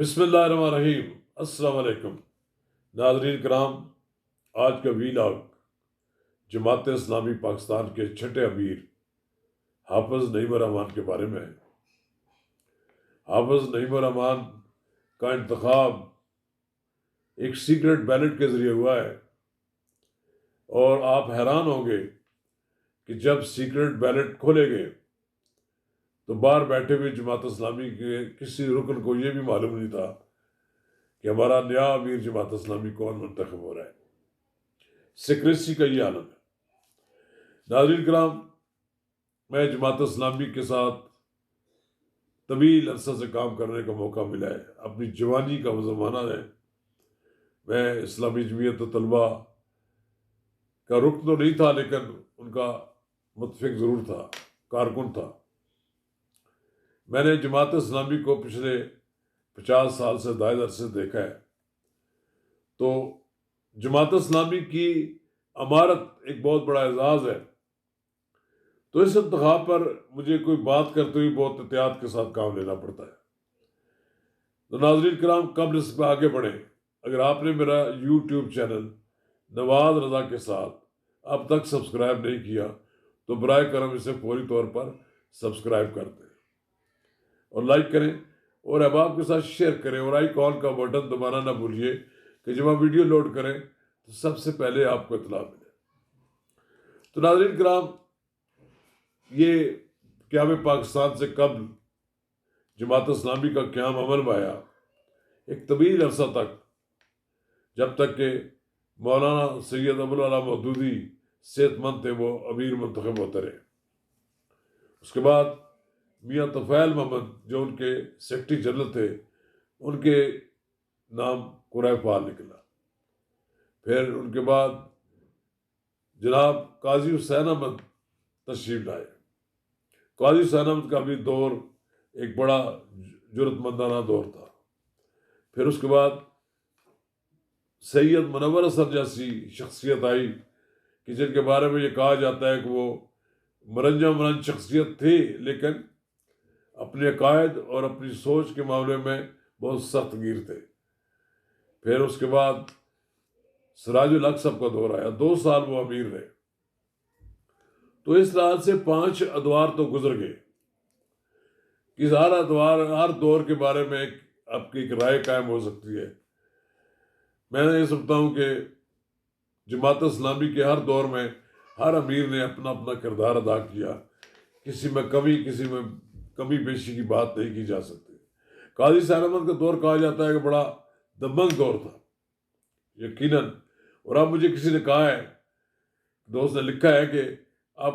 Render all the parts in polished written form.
بسم اللہ الرحمن الرحیم۔ السلام علیکم ناظرین کرام، آج کا ویلاگ جماعت اسلامی پاکستان کے چھٹے امیر حافظ نعیم الرحمان کے بارے میں ہے۔ حافظ نعیم الرحمان کا انتخاب ایک سیکرٹ بیلٹ کے ذریعے ہوا ہے، اور آپ حیران ہوں گے کہ جب سیکرٹ بیلٹ کھولے گئے تو باہر بیٹھے ہوئے جماعت اسلامی کے کسی رکن کو یہ بھی معلوم نہیں تھا کہ ہمارا نیا امیر جماعت اسلامی کون منتخب ہو رہا ہے۔ سیکریسی کا یہ عالم ہے۔ ناظرین کرام، میں جماعت اسلامی کے ساتھ طویل عرصہ سے کام کرنے کا موقع ملا ہے۔ اپنی جوانی کا وہ زمانہ ہے، میں اسلامی جمعیت طلبہ کا رکن تو نہیں تھا، لیکن ان کا متفق ضرور تھا، کارکن تھا۔ میں نے جماعت اسلامی کو پچھلے 50 سال سے زائد عرصے دیکھا ہے، تو جماعت اسلامی کی امارت ایک بہت بڑا اعزاز ہے۔ تو اس انتخاب پر مجھے کوئی بات کرتے ہوئے بہت احتیاط کے ساتھ کام لینا پڑتا ہے۔ تو ناظرین کرام، قبل اس پہ آگے بڑھیں، اگر آپ نے میرا یوٹیوب چینل نواز رضا کے ساتھ اب تک سبسکرائب نہیں کیا تو برائے کرم اسے فوری طور پر سبسکرائب کر دیں اور لائک کریں، اور احباب کے ساتھ شیئر کریں، اور آئی کال کا بٹن دبانا نہ بھولیے کہ جب ہم ویڈیو لوڈ کریں تو سب سے پہلے آپ کو اطلاع ملے۔ تو ناظرین کرام، یہ قیام پاکستان سے قبل جماعت اسلامی کا قیام عمل میں آیا ایک طویل عرصہ تک، جب تک کہ مولانا سید ابوالعلا مودودی صحت مند تھے، وہ امیر منتخب ہوتے رہے۔ اس کے بعد میاں طفیل محمد جو ان کے سیکرٹری جنرل تھے، ان کے نام قرائے فعال نکلا۔ پھر ان کے بعد جناب قاضی حسین احمد تشریف لائے۔ قاضی حسین احمد کا بھی دور ایک بڑا جرأت مندانہ دور تھا۔ پھر اس کے بعد سید منور اثر جیسی شخصیت آئی کہ جن کے بارے میں یہ کہا جاتا ہے کہ وہ مرنجہ مرنج شخصیت تھی، لیکن اپنے عقائد اور اپنی سوچ کے معاملے میں بہت سخت گیر تھے۔ پھر اس کے بعد سراج الحق صاحب کا دور آیا، 2 سال وہ امیر رہے۔ تو اس لحاظ سے 5 ادوار تو گزر گئے کہ ہر ادوار، ہر دور کے بارے میں آپ کی ایک رائے قائم ہو سکتی ہے۔ میں یہ سمجھتا ہوں کہ جماعت اسلامی کے ہر دور میں ہر امیر نے اپنا اپنا کردار ادا کیا، کسی میں کمی بیشی کی بات نہیں کی جا سکتی۔ قاضی حسین احمد کا دور کہا جاتا ہے کہ بڑا دمنگ دور تھا، یقیناً۔ اور اب مجھے کسی نے کہا ہے، دوست نے لکھا ہے کہ اب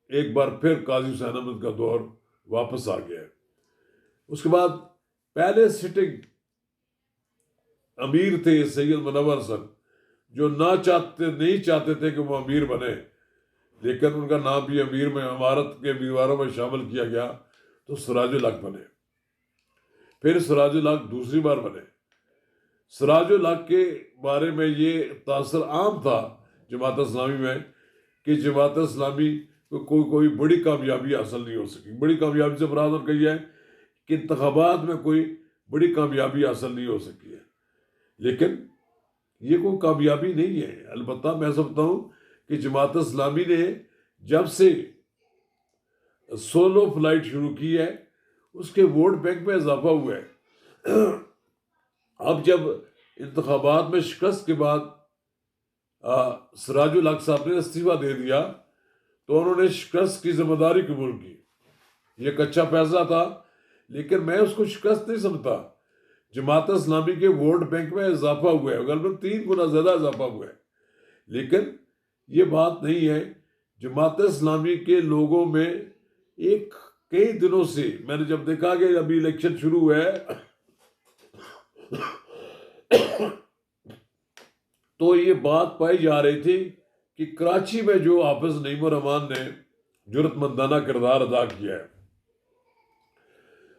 ایک بار پھر قاضی حسین احمد کا دور واپس آ گیا ہے۔ اس کے بعد پہلے سٹنگ امیر تھے سید منور صاحب، جو نہیں چاہتے تھے کہ وہ امیر بنے، لیکن ان کا نام بھی امیر میں امارت کے امیدواروں میں شامل کیا گیا، تو سراج الحق بنے۔ پھر سراج الحق دوسری بار بنے۔ سراج الحق کے بارے میں یہ تاثر عام تھا جماعت اسلامی میں کہ جماعت اسلامی کو کوئی بڑی کامیابی حاصل نہیں ہو سکی۔ بڑی کامیابی سے مراد اور کہی ہے کہ انتخابات میں کوئی بڑی کامیابی حاصل نہیں ہو سکی ہے، لیکن یہ کوئی کامیابی نہیں ہے۔ البتہ میں سمجھتا ہوں کہ جماعت اسلامی نے جب سے سولو فلائٹ شروع کی ہے، اس کے ووٹ بینک میں اضافہ ہوا ہے۔ اب جب انتخابات میں شکست کے بعد سراج الحق صاحب نے استعفیٰ دے دیا، تو انہوں نے شکست کی ذمہ داری قبول کی۔ یہ کچا پیسہ تھا، لیکن میں اس کو شکست نہیں سمجھتا۔ جماعت اسلامی کے ووٹ بینک میں اضافہ ہوا ہے، غالباً 3 گنا زیادہ اضافہ ہوا ہے، لیکن یہ بات نہیں ہے۔ جماعت اسلامی کے لوگوں میں کئی دنوں سے میں نے جب دیکھا کہ ابھی الیکشن شروع ہے تو یہ بات پائی جا رہی تھی کہ کراچی میں جو حافظ نعیم الرحمان نے جرأت مندانہ کردار ادا کیا ہے،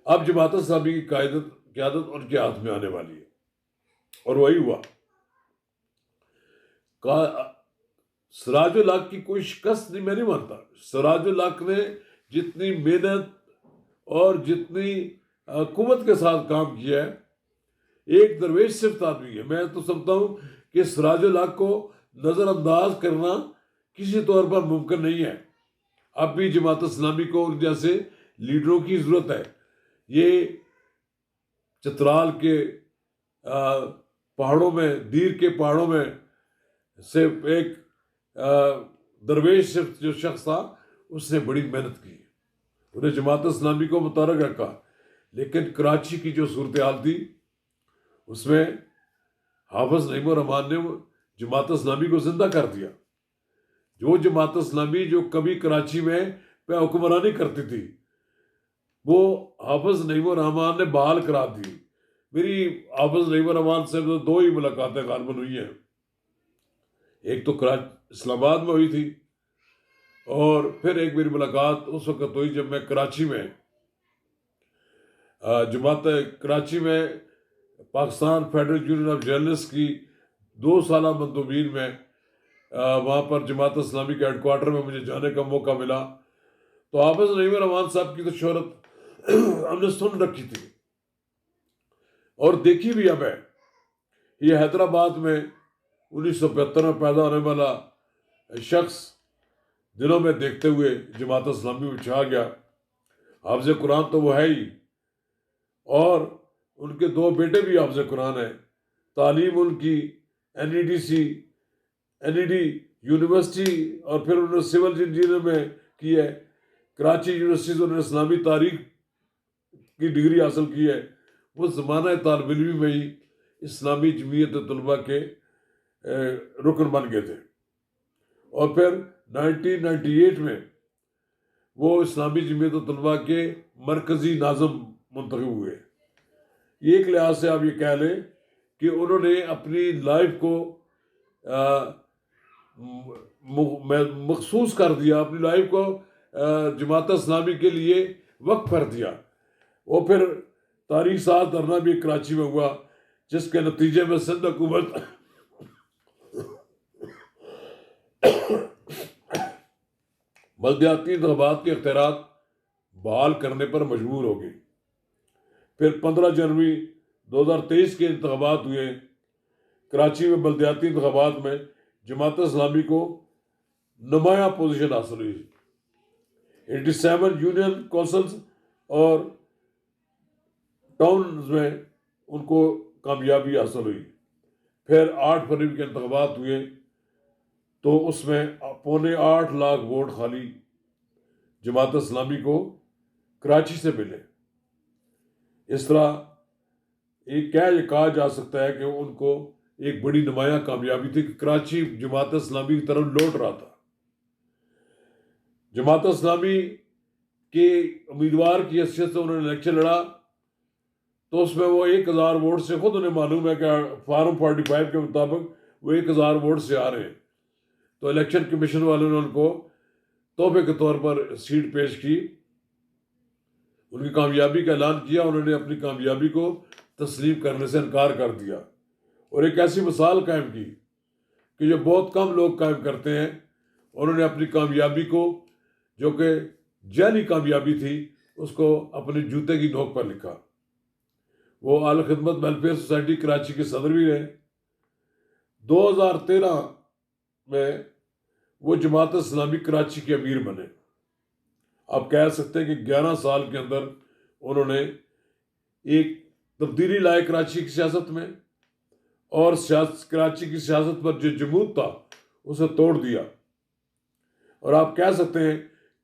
اب جماعت اسلامی کی قیادت ان کے ہاتھ میں آنے والی ہے، اور وہی ہوا۔ سراج الحق کی کوئی شکست نہیں، میں نہیں مانتا۔ سراج الحق نے جتنی محنت اور جتنی قوت کے ساتھ کام کیا ہے، ایک درویش صفت آدمی ہے. میں تو سمجھتا ہوں کہ سراج الحق کو نظر انداز کرنا کسی طور پر ممکن نہیں ہے. اب بھی جماعت اسلامی کو ان جیسے لیڈروں کی ضرورت ہے. یہ چترال کے پہاڑوں میں، دیر کے پہاڑوں میں سے ایک درویش صفت جو شخص تھا، اس نے بڑی محنت کی، انہیں جماعت اسلامی کو متحرک رکھا. لیکن کراچی کی جو صورتحال تھی اس میں حافظ نعیم الرحمن نے جماعت اسلامی کو زندہ کر دیا. جو جماعت اسلامی جو کبھی کراچی میں پہ حکمرانی کرتی تھی، وہ حافظ نعیم الرحمن نے بحال کرا دی. میری حافظ نعیم الرحمن سے دو ہی ملاقاتیں غالباً ہوئی ہیں. ایک تو اسلام آباد میں ہوئی تھی، اور پھر ایک میری ملاقات اس وقت ہوئی جب میں کراچی میں جماعت کراچی میں Pakistan federal union of journalist کی 2 سالہ مندوبین میں وہاں پر جماعت اسلامی کے ہیڈ کوارٹر میں مجھے جانے کا موقع ملا. تو حافظ نعیم الرحمن صاحب کی تو شہرت ہم نے سن رکھی تھی اور دیکھی بھی اب ہے. یہ حیدرآباد میں 1975 میں پیدا ہونے والا شخص دنوں میں دیکھتے ہوئے جماعت اسلامی میں چھا گیا. حافظ قرآن تو وہ ہے ہی، اور ان کے 2 بیٹے بھی حافظ قرآن ہیں. تعلیم ان کی این ای ڈی یونیورسٹی، اور پھر انہوں نے سول انجینئر میں کی ہے. کراچی یونیورسٹی سے انہوں نے اسلامی تاریخ کی ڈگری حاصل کی ہے. وہ زمانہ طالب علمی میں ہی اسلامی جمعیت طلباء کے رکن بن گئے تھے، اور پھر 1998 میں وہ اسلامی جمعیت طلباء کے مرکزی ناظم منتخب ہوئے. ایک لحاظ سے آپ یہ کہہ لیں کہ انہوں نے اپنی لائف کو مخصوص کر دیا، اپنی لائف کو جماعت اسلامی کے لیے وقف کر دیا. وہ پھر تاریخ ساز دھرنا بھی کراچی میں ہوا، جس کے نتیجے میں سندھ حکومت بلدیاتی انتخابات کے اختیارات بحال کرنے پر مجبور ہو گئی. پھر 15 جنوری 2023 کے انتخابات ہوئے. کراچی میں بلدیاتی انتخابات میں جماعت اسلامی کو نمایاں پوزیشن حاصل ہوئی. 87 یونین کونسلز اور ٹاؤنز میں ان کو کامیابی حاصل ہوئی. پھر 8 فروری کے انتخابات ہوئے تو اس میں 8.25 لاکھ ووٹ خالی جماعت اسلامی کو کراچی سے ملے. اس طرح یہ کہا جا سکتا ہے کہ ان کو ایک بڑی نمایاں کامیابی تھی کہ کراچی جماعت اسلامی کی طرف لوٹ رہا تھا. جماعت اسلامی کے امیدوار کی حیثیت سے انہوں نے الیکشن لڑا تو اس میں وہ 1000 ووٹ سے، خود انہیں معلوم ہے کہ فارم 45 کے مطابق وہ 1000 ووٹ سے آ رہے ہیں. تو الیکشن کمیشن والوں نے ان کو تحفے کے طور پر سیٹ پیش کی، ان کی کامیابی کا اعلان کیا. انہوں نے اپنی کامیابی کو تسلیم کرنے سے انکار کر دیا اور ایک ایسی مثال قائم کی کہ جو بہت کم لوگ قائم کرتے ہیں. انہوں نے اپنی کامیابی کو، جو کہ جعلی کامیابی تھی، اس کو اپنے جوتے کی نوک پر لکھا. وہ اعلی خدمت ویلفیئر سوسائٹی کراچی کے صدر بھی رہے. 2013 میں وہ جماعت اسلامی کراچی کے امیر بنے. آپ کہہ سکتے ہیں کہ 11 سال کے اندر انہوں نے ایک تبدیلی لائے کراچی کی سیاست میں، اور کراچی کی سیاست پر جو جمود تھا اسے توڑ دیا. اور آپ کہہ سکتے ہیں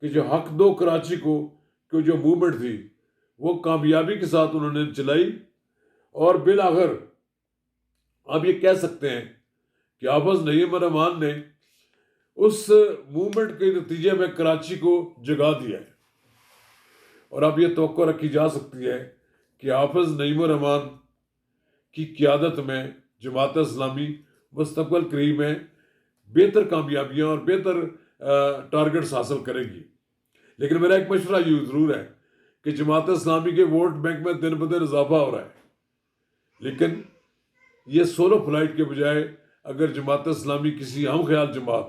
کہ جو حق دو کراچی کو جو موومنٹ تھی وہ کامیابی کے ساتھ انہوں نے چلائی. اور بالآخر آپ یہ کہہ سکتے ہیں کہ حافظ نعیم الرحمن نے اس موومنٹ کے نتیجے میں کراچی کو جگا دیا ہے. اور اب یہ توقع رکھی جا سکتی ہے کہ حافظ نعیم الرحمن کی قیادت میں جماعت اسلامی مستقبل قریب میں بہتر کامیابیاں اور بہتر ٹارگٹس حاصل کرے گی. لیکن میرا ایک مشورہ یہ ضرور ہے کہ جماعت اسلامی کے ووٹ بینک میں دن بدن اضافہ ہو رہا ہے، لیکن یہ سولو فلائٹ کے بجائے اگر جماعت اسلامی کسی ہم خیال جماعت،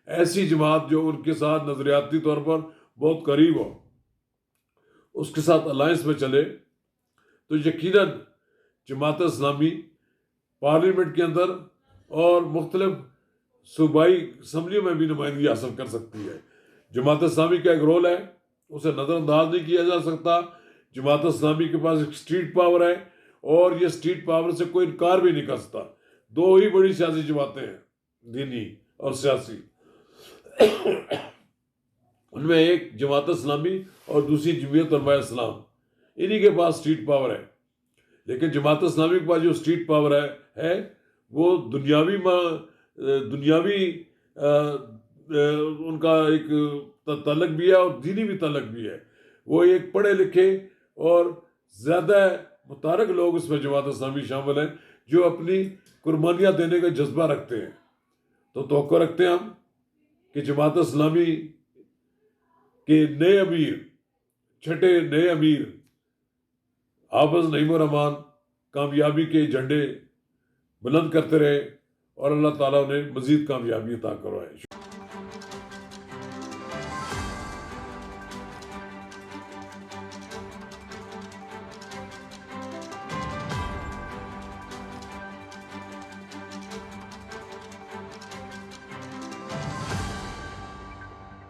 ایسی جماعت جو ان کے ساتھ نظریاتی طور پر بہت قریب ہو، اس کے ساتھ الائنس میں چلے، تو یقیناً جماعت اسلامی پارلیمنٹ کے اندر اور مختلف صوبائی اسمبلیوں میں بھی نمائندگی حاصل کر سکتی ہے۔ جماعت اسلامی کا ایک رول ہے، اسے نظر انداز نہیں کیا جا سکتا۔ جماعت اسلامی کے پاس ایک اسٹریٹ پاور ہے اور یہ اسٹریٹ پاور سے کوئی انکار بھی نہیں کر سکتا۔ دو ہی بڑی سیاسی جماعتیں ہیں، دینی اور سیاسی، ان میں ایک جماعت اسلامی اور دوسری جمعیت علماء اسلام، انہی کے پاس اسٹریٹ پاور ہے۔ لیکن جماعت اسلامی کے پاس جو اسٹریٹ پاور ہے وہ دنیاوی ان کا ایک تعلق بھی ہے اور دینی بھی تعلق بھی ہے۔ وہ ایک پڑھے لکھے اور زیادہ متحرک لوگ اس میں جماعت اسلامی شامل ہیں جو اپنی قربانیاں دینے کا جذبہ رکھتے ہیں۔ تو توقع رکھتے ہیں ہم کہ جماعت اسلامی کے نئے امیر، چھٹے نئے امیر حافظ نعیم الرحمان کامیابی کے جھنڈے بلند کرتے رہے اور اللہ تعالیٰ انہیں مزید کامیابی عطا کروائے۔